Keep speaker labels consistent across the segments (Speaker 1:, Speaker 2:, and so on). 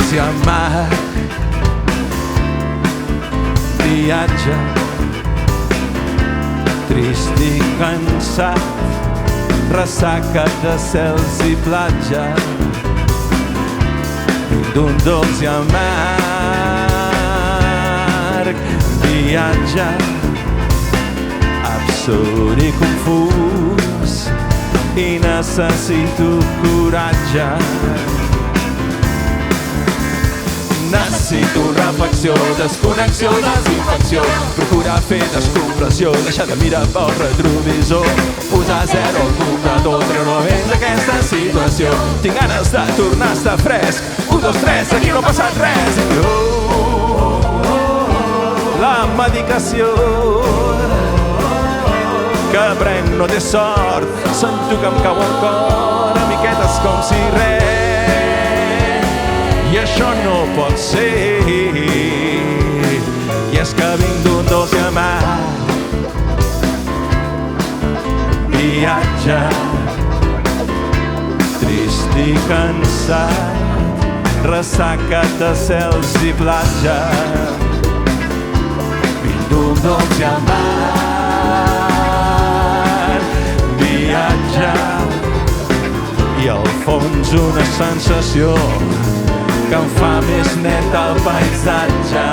Speaker 1: dolç i amarg. Viatge trist i cansat, ressaca de cels i platja, d'un dolç i amarg. Viatge absurd i confús, i necessito coratge. Necessito reflexió, desconnexió, desinfecció, procurar fer descompressió, deixar de mirar pel retrovisor, posar zero al comptador, treure vents d'aquesta situació. Tinc ganes de tornar a estar fresc. 1, 2, 3, aquí no ha passat res. La medicació que prenc no té sort, sento que em cau el cor a miquetes com si res. I això no pot ser, i és que vinc d'un dolç i amarg. Viatge trist i cansat, ressaca de cels i platja, vinc d'un dolç i amarg. Viatge i al fons una sensació que em fa més net el paisatge.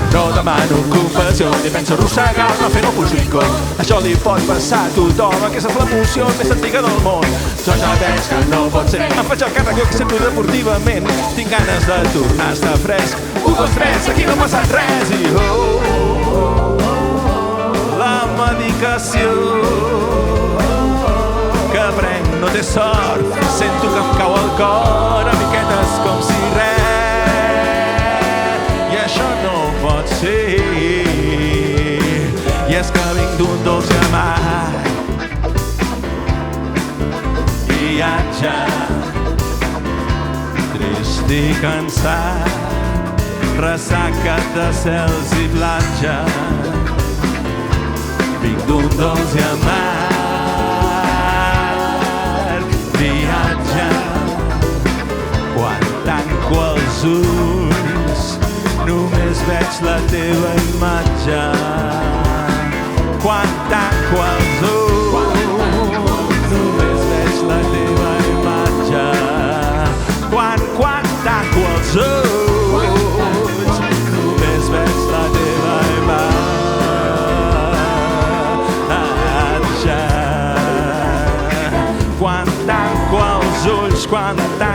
Speaker 1: No demano compassió, ni penso arrossegar-me fent el puixicó. Això li pot passar a tothom, aquesta és l'emoció més antiga del món. Jo ja veig que no pot ser, em faig el càrrec que sento deportivament. Tinc ganes de tornar a estar fresc. 1, 2, 3, aquí no ha passat res. I la medicació que prenc no té sort, sento que em cau el cor a miquetes com si res. I això no pot ser, i és que vinc d'un dolç i amarg. Viatge trist i cansat, ressaca de cels i platja, vinc d'un dolç i amarg. Viatge quan tanco els ulls, només veig la teva imatge. Quan tanco els ulls, només veig la teva imatge. Quan tanco els ulls, només veig la teva imatge. Quan tanco els ulls, quan tanco